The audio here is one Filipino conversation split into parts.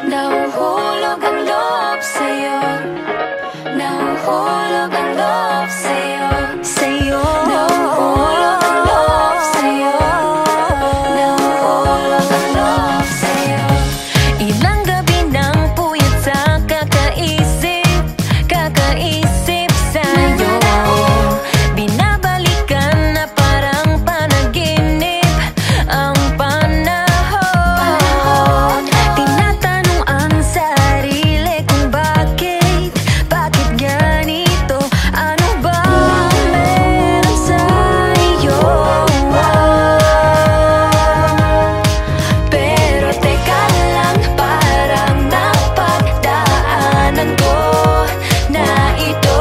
Nahuhulog ang loob sa'yo. Nahuhulog ang loob sa'yo. Sa'yo. Nahuhulog ang loob sa'yo. Nahuhulog ang loob sa'yo. Ilang gabi nang puyat sa kakaisip, kakaisip sa'yo. Binabalikan na parang panaginip ang panahon. Tinatanong ang sarili kung bakit ganito? Ano ba meron sa'yo? Pero teka lang, parang napagdaanan ko na ito.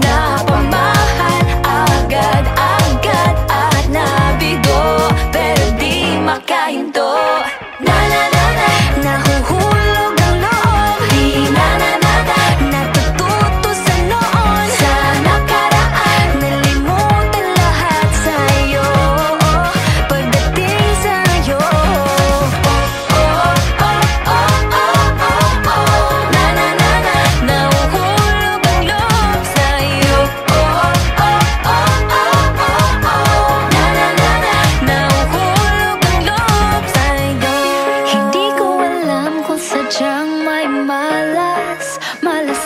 Napamahal agad-agad at nabigo, pero di makahinto. Nahuhulog ang loob. Di natututo sa noon, sa nakaraan. Nalimutan lahat sa'yo pagdating sa'yo. Nahuhulog ang loob sa'yo. Nahuhulog ang loob sa'yo. Hindi ko alam kung sadyang may malas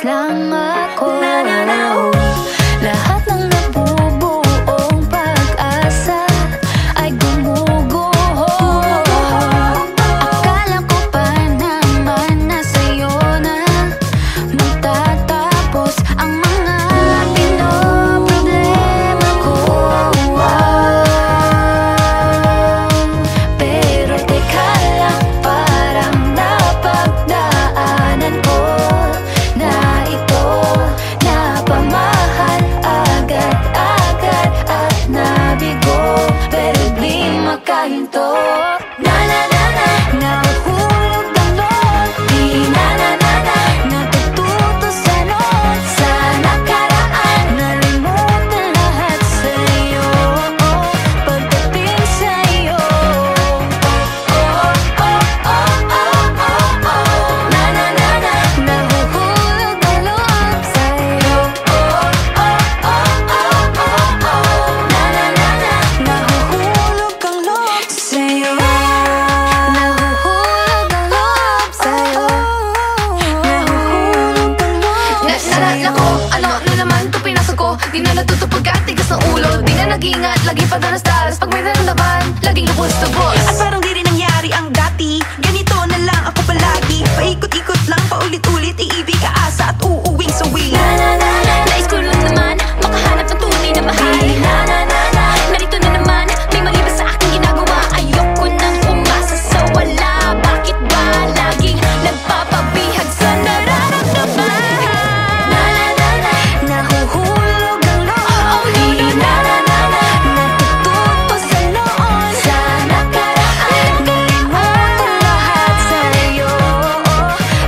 lang ako. Lahat ng nabubuong pag-asa ay gumuguho. Akala ko pa naman na sa'yo na magtatapos ang mga pinoproblema ko. Pero teka lang, parang napagdaanan ko na ito. Napamahal agad-agad at nabigo, pero di makahinto. Nahuhulog ang loob. Di natututo sa noon, sa nakaraan. Nalimutan lahat sa'yo pagdating sa'yo. Nahuhulog ang loob sa'yo. Nahuhulog ang loob sa'yo. Nahuhulog ang loob sa'yo. Nahuhulog ang loob sa'yo. Nako, ano naman ito pinasok ko? Di na natuto pagkatigas ng ulo. Di na nag-iingat, lagi pa danas-daras. Pag may naramdaman, laging lubos-tubos. At parang di rin nangyari ang dati. Ganito na lang ako palagi. Paikot-ikot lang, paulit-ulit. Iibig, aasa at uuwing sawi. Nais ko lang naman makahanap ng tunay na mahal. Narito na naman, may mali ba sa aking ginagawa? Ayoko nang umasa sa wala. Bakit ba laging nagpapabihag sa nararamdaman? Nahuhulog ang loob. Di natututo sa noon, sa nakaraan. Nalimutan lahat sa'yo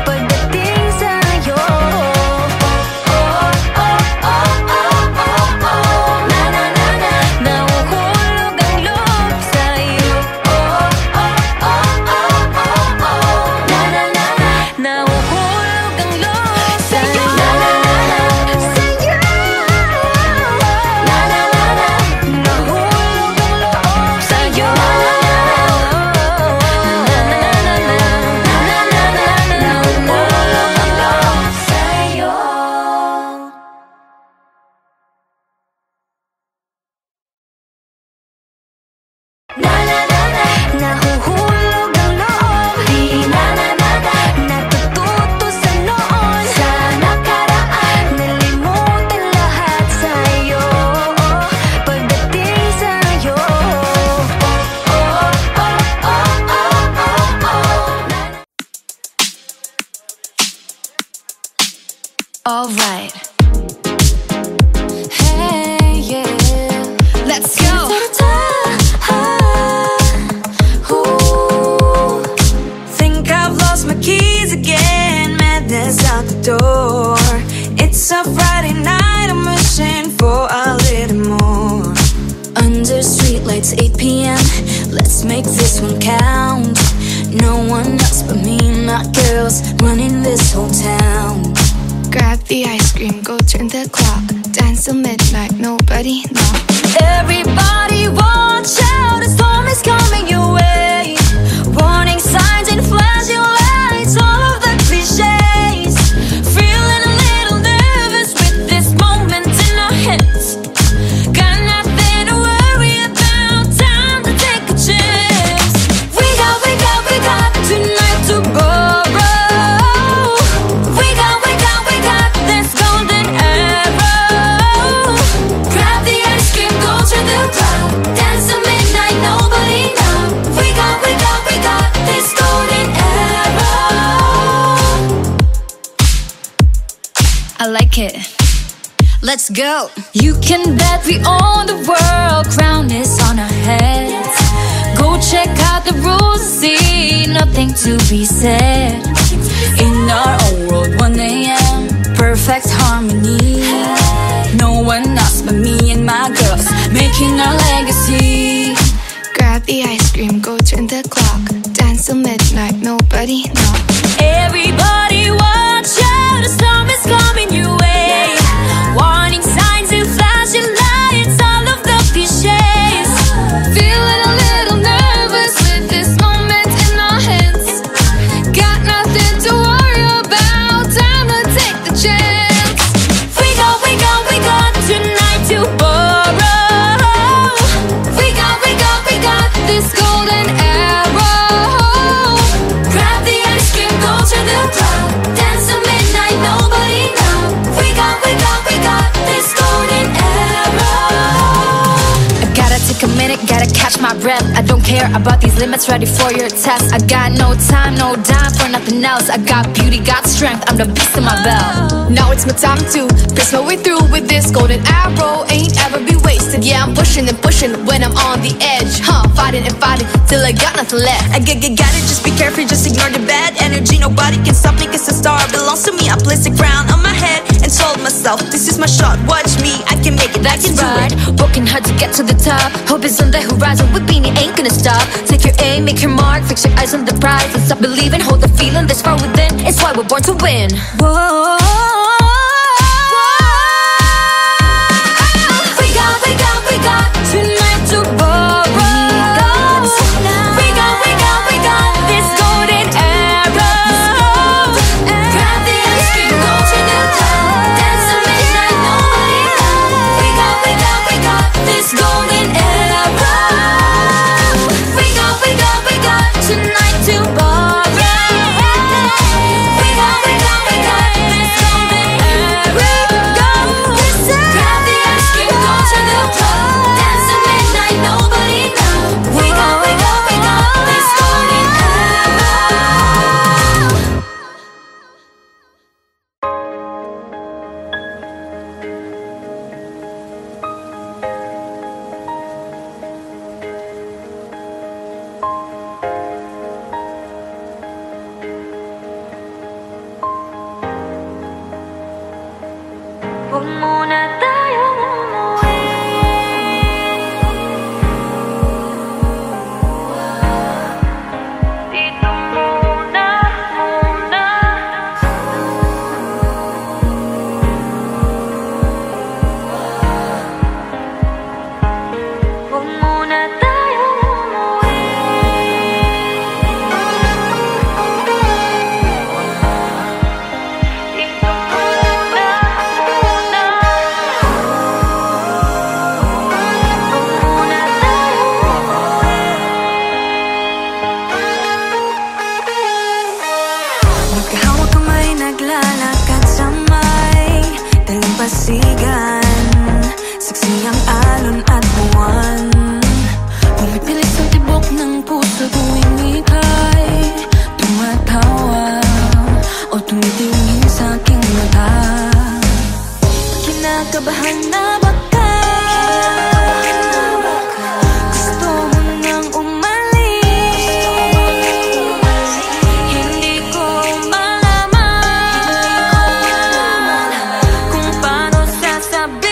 pagdating sa'yo. Nahuhulog ang loob sa'yo. Nahuhulog ang loob sa'yo. Nahuhulog ang loob sa'yo. Nahuhulog ang loob sa'yo. Nahuhulog ang loob. Di natututo sa noon, sa nakaraan. Nalimutan lahat sa'yo pagdating sa'yo. Alright. Hey, yeah. Let's go. Think I've lost my keys again. Madness out the door. It's a Friday night. I'm wishing for a little more. Under streetlights, 8 p.m. Let's make this one count. No one else but me, my girl, girls running this whole town. Grab the ice cream, go turn the clock. Dance till midnight, nobody knock. Everybody watch out, a storm is coming your way. Warning signs and flashing lights, all of the cliches. Feeling a little nervous with this moment in our hands. Got nothing to worry about, time to take a chance. We got tonight to borrow. We got this golden arrow. Grab the ice cream, go to the cloud. Dance till midnight, nobody know. We got this golden arrow. I like it. Let's go. You can bet we own the world, crown is on our heads. Go check out the rules and see, nothing to be said. In our own world, 1 AM, perfect harmony. No one else but me and my girls, making our legacy. Grab the ice cream, go turn the clock. Dance till midnight, nobody knock. Everybody watch out, a storm is coming your way. Warning signs and flashing lights, all of the cliches. Feeling a little nervous with this moment in our hands. Got nothing to worry about, time to take the chance. We got tonight to borrow. We got this golden arrow. Grab the ice cream, go to the cloud. Dance till midnight, nobody know. We got this golden arrow. I gotta take a minute, gotta catch my breath. I don't care about these limits, ready for your test. I got no time, no dime for nothing else. I got beauty, got strength, I'm the beast in my belt. Now it's my time to press my way through with this golden arrow. Ain't ever be wasted, yeah, I'm pushing and pushing when I'm on the edge. Fighting and fighting till I got nothing left. I got it, just be careful, just ignore the bad energy. Nobody can stop me, cause the star belongs to me. I placed a crown on my head and told myself, this is my shot, watch me, I can make it, I can do Right, it. working hard to get to the top. Hope is on the horizon, with Beanie ain't gonna stop. Take your aim, make your mark, fix your eyes on the prize. And stop believing, hold the feeling that's far within. It's why we're born to win. Whoa. We got tonight to borrow. We got this golden arrow. Grab the ice cream, go to the top. Dance till midnight, nobody know. We got this golden arrow. We got tonight to borrow. We got this golden arrow. Grab the ice cream, go to the top. Dance till midnight, nobody know. We got this golden arrow. Huwag muna tayong umuwi. Dito muna. Huwag muna tayong umuwi. Dito muna. Magkahawak kamay, naglalakad sa may dalampasigan. Saksi ang alon at buwan. Pumipilit sa tibok ng puso tuwing ika'y tumatawa o tumitingin sa aking mata. Kinakabahan na baka gusto mo nang umalis. Hindi ko malaman kung paano sasabihin.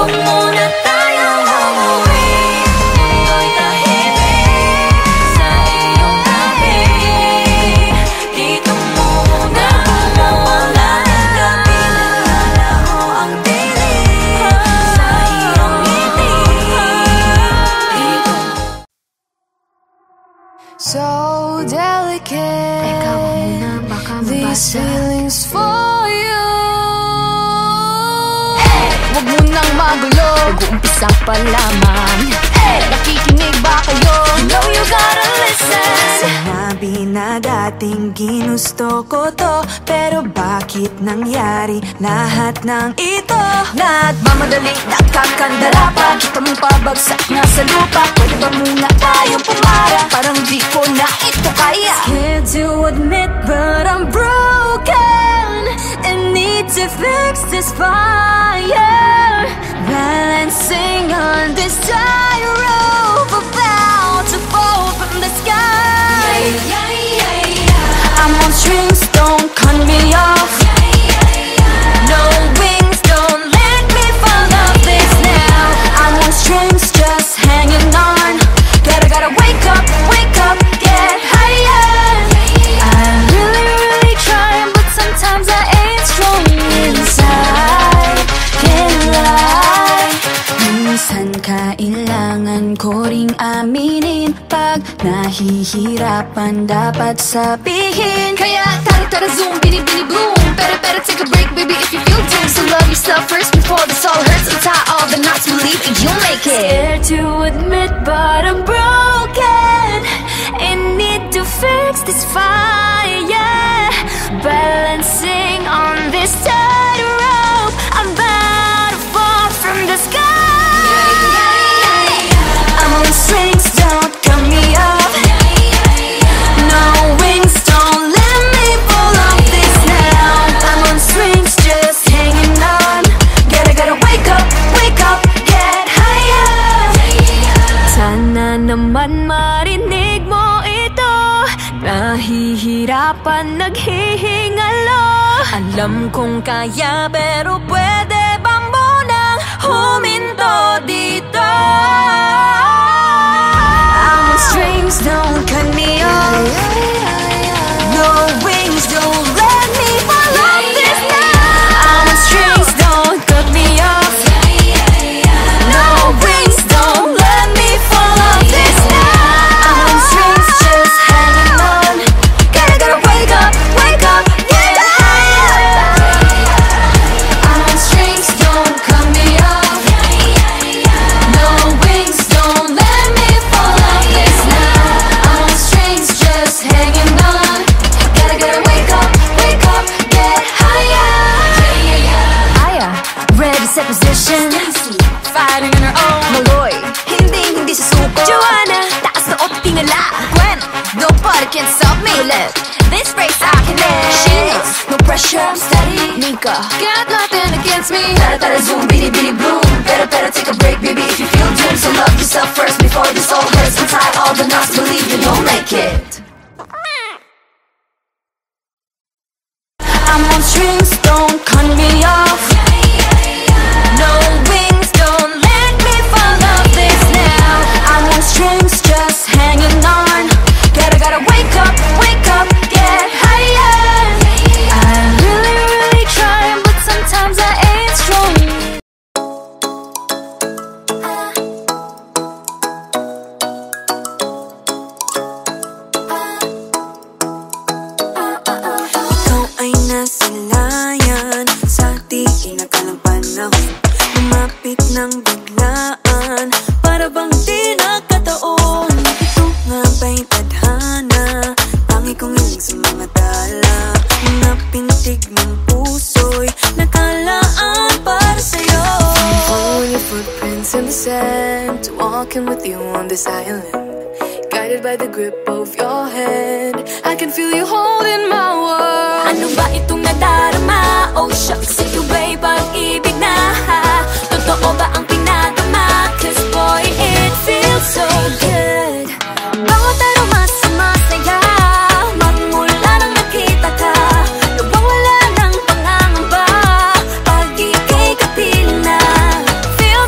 Huwag muna tayong umuwi. Mundo'y tahimik sa iyong tabi. Dito muna mawala ng gabi. Naglalaho ang dilim sa iyong ngiti. So delicate, these feelings for you. Huwag mo nang magulo, nag-uumpisa pa lamang. Nakikinig ba kayo? You know you gotta listen. Sinabi na dating ginusto ko to, pero bakit nangyari lahat ng ito? Nagmamadali, nakakandala pa. Kita mong pabagsak na sa lupa. Pwede ba muna tayong pumara? Parang di ko na ito kaya. Scared to admit but I'm broken and need to fix this fire. Balancing on this tightrope, about to fall from the sky. I'm on strings, don't cut me off. No wings, don't let me fall off this now. I'm on strings, just hanging on. Gotta wake up, get higher. I'm really trying, but sometimes I ain't strong inside. Can't lie. Minsan kailangan ko ring aminin. Pag nahihirapan dapat sabihin. Kaya tara zoom, bini bloom. Better take a break, baby, if you feel doomed. So love yourself first before this all hurts. Untie all the knots, believe it, you'll make it. Scared to admit but I'm broken and need to fix this fire. Balancing on this tightrope, I'm about to fall from the sky. I'm on strings, don't cut me off. No wings, don't let me fall off this now. I'm on strings, just hanging on. Gotta wake up, get higher. Sana naman marinig mo ito. Nahihirapan, naghihingalo. Alam kong kaya pero pwede ba munang huminto dito? I'm on strings, don't cut me off. No wings, don't let me fall off this now. I'm on strings, don't cut me off. No wings, don't let me fall off this now. I'm on strings, just hanging on. Gotta wake up, get higher. I'm on strings, don't cut me off. No wings, don't let me fall off this now. I'm on strings, just hanging on. Gotta wake up, get higher. Aya, ready, set position. Fighting on her own. Maloy, hindi susuko. Joanna, taas na o tingala. Gwen, nobody can stop me. Let this race I can end. Sheena, no pressure, I'm steady. Nika, Got nothing against me. Tara zoom, bini bloom. Better take a break, baby, if you feel doomed. So love yourself first before this all hurts. Untie all the knots, believe you you'll make it. I'm on strings, don't cut me off. No wings, don't let me fall off this now. I'm on strings, just hanging on. Gotta wake up, get higher. I'm really trying, but sometimes I ain't strong. Ikaw ay nasilayan sa di inakalang panahon. Lumapit ng biglaan, para bang di nakataon. Ito nga ba'y tadhana, tangi kong hiling sa mga tala. Mga pintig ng puso'y nakalaan para sa'yo. Following your footprints in the sand, walking with you on this island, guided by the grip of your hand. I can feel you holding my world. Ano ba itong nadarama? Oh shucks, ito ba'y pag-ibig na? Totoo ba ang pinagama? Cause boy, it feels so good. Bawat aroma sumasaya, magmula nang nakita ka. Nawawala ng pangangamba, pag ika'y kapiling na. Feel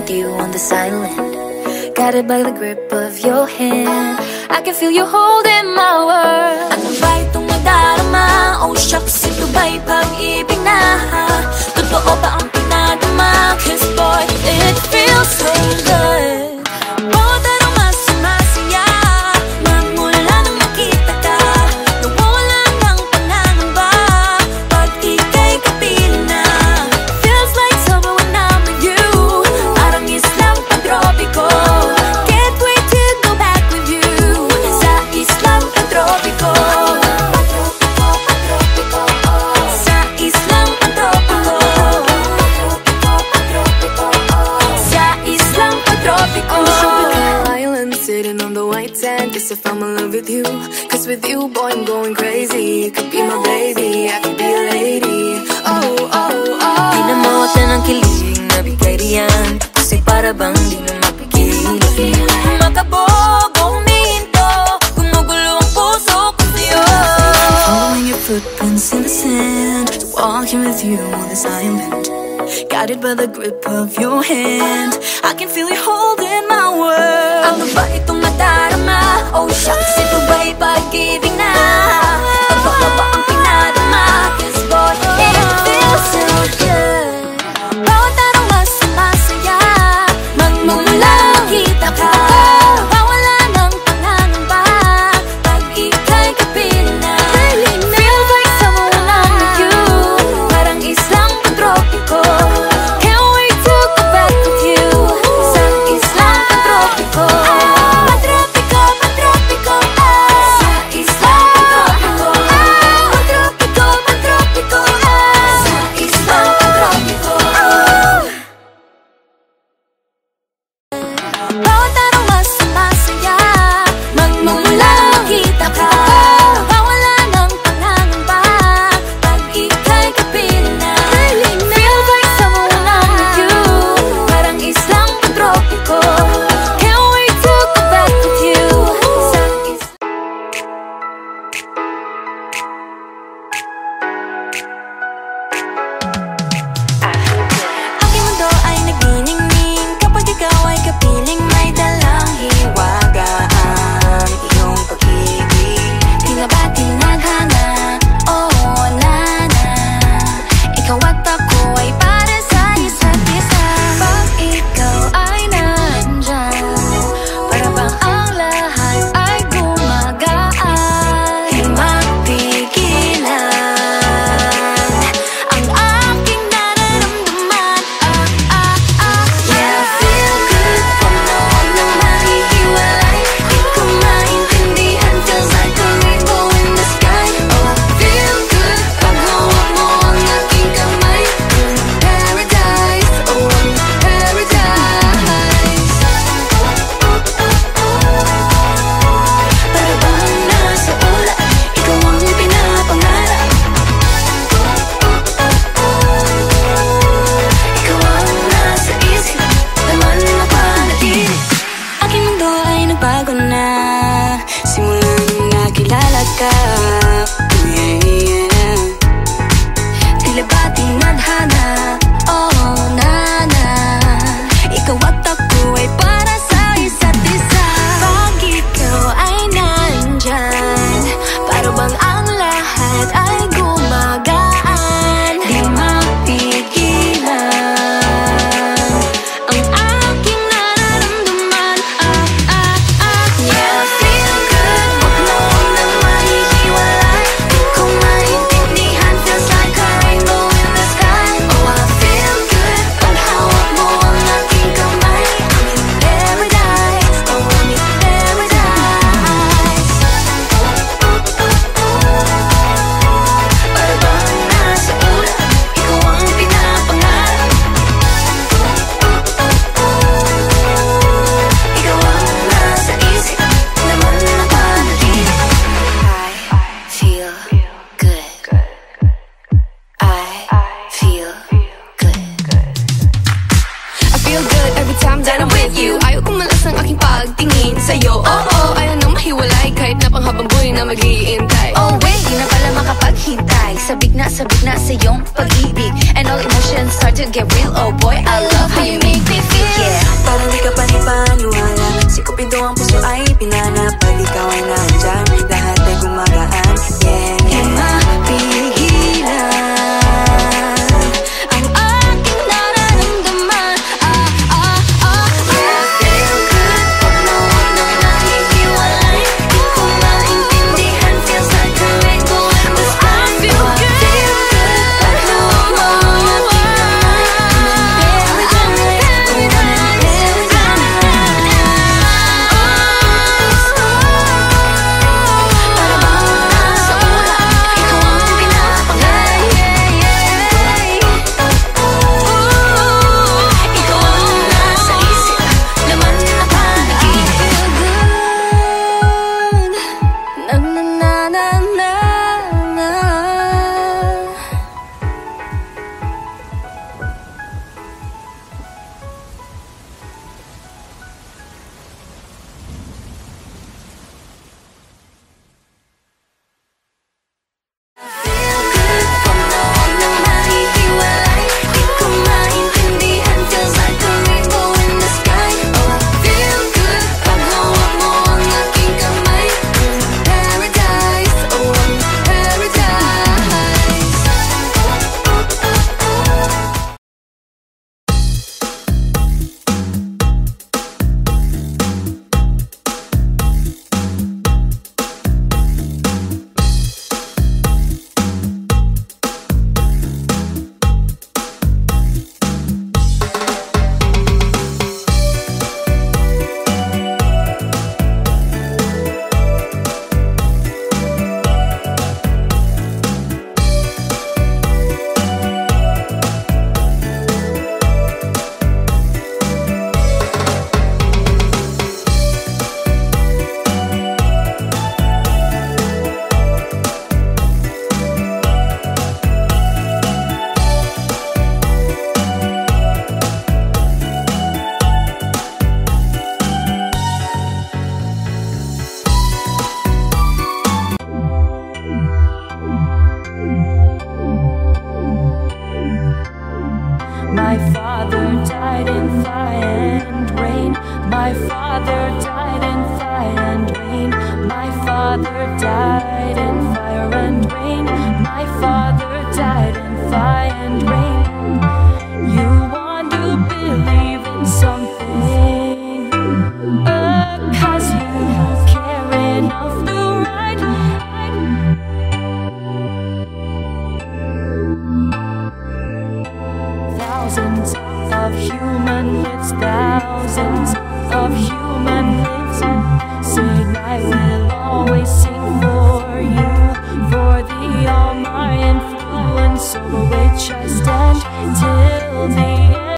with you on this island. Guided by the grip of your hand, I can feel you holding my world. Ano ba itong nadarama? Oh shucks, ito ba'y pag-ibig na? Totoo ba ang pinadama? Cause boy, it feels so good. Bawat araw mas sumasaya, magmula nang makita ka. Nawawala ng pangangamba pag ika'y kapiling na. Feels like summer when I'm with you, parang islang pantropiko. Can't wait to go back with you sa islang pantropiko. Sa islang pantropiko. Sa islang pantropiko. On the tropical island, sitting on the white sand. Guess if I'm in love with you, cause with you, boy, I'm going crazy. You could be my baby, I could be a lady. Oh, oh, oh. Di na mawala ng kilig na bigay riyan, kasi para bang di na mapigil. Makabog o humihinto, gumugulo ang puso ko sa'yo. Following your footprints in the sand, walking with you on this island. Guided by the grip of your hand, I can feel you holding my world. Ano ba itong nadarama? Oh shucks, ito ba'y pag-ibig na? Totoo ba ang pinadama? Cause boy, it feels so good. Bawat araw mas sumasaya, magmumula kita ka. Nawawala ng pangangamba pag ika'y kapiling na. Feels like summer when I'm with you, parang islang pantropiko. Can't wait to go back with you sa islang pantropiko. Pantropiko, pantropiko, sa islang pantropiko. Pantropiko, pantropiko, sa islang pantropiko. Bawat araw mas sumasaya, magmumula kita ka. Nawawala ng pangangamba pag ika'y kapiling na. Feels like summer when I'm with you, parang islang pantropiko. Can't wait to go back with you sa aking mundo ay nagniningning kapag ikaw ay kapiling, may dalang hiwaga ang iyong pag-ibig. Di nga ba tinadhana? Oo, nana. Ikaw at ako ay para sa isa't isa. Pag ikaw ay nandyan, para bang ang lahat ay gumagaan. Di mapigilan ang aking nararamdaman. Yeah, feel good. Panahon na mahihiwalay, di ko maintindihan. Feels like a rainbow in the sky. Oh, feel good. Pag hawak mo ang aking kamay, paradise, oh, paradise. Para bang nasa ulap, ikaw ang pinapangarap. Ikaw ang nasa isip, laman na panaginip. Aking mundo ay nagbago na simula nung nakilala ka. Yeah, yeah. Tila ba tinadhana? Oh, nana. Ikaw at ako ay para sa isa't isa. Pag ikaw ay nandyan, para bang ang lahat ay gumagaan. Di mapigilan ang aking nararamdaman. Yeah, feel good. Huwag mo nang mahihiwalay, di ko maintindihan. Feels like a rainbow in the sky. Oh, I feel good. Pag hawak mo ang aking kamay, I'm in paradise. Oh, I'm in paradise. Para bang nasa ulap, ikaw ang pinapangarap. Ikaw ang nasa isip, laman na panaginip. I feel good. I feel good. I feel good every time that I'm with you. Ayaw kong malas ang aking pagtingin sa'yo. Oo, ayaw nang mahiwalay kahit na panghabang buhay na mag-iintay. Oh wait, di na pala makapaghintay. Sabik na sa iyong pag-ibig, and all emotions start to get real. Oh boy, I love how you make me feel. Yeah, Dito ang puso ay pinanap, pag ikaw ay nandyan, lahat ay gumagaan. Yeah, yeah. Di mapigilan ang aking nararamdaman. Yeah, feel good pag nawag nang nahihiwalay. Di ko maintindihan, feels like a rainbow in the sky. Feel good pag nawag mo ang aking kamay. My father died in fire and rain. My father died in fire and rain. My father died in fire and rain. My father died in fire and rain. You want to believe in something, 'cause you care enough to write. Thousands of human lives, thousands of human lives. Sing, I will always sing for you, for the all my influence over which I stand till the end.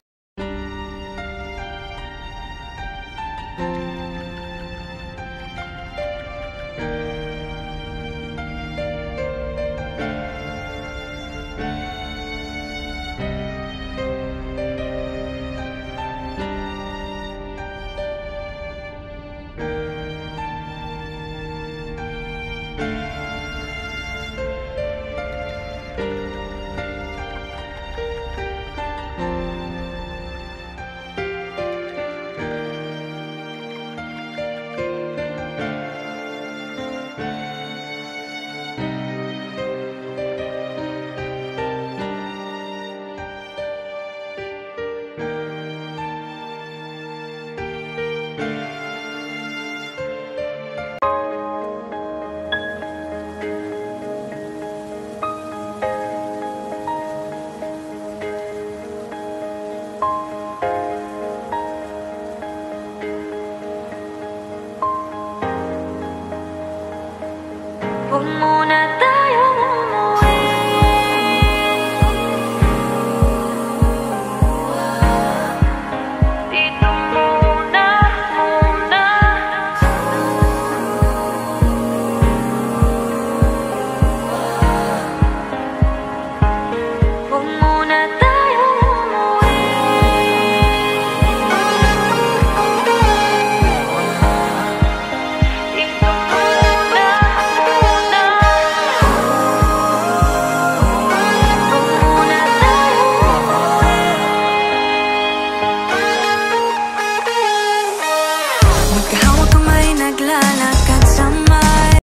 Huwag muna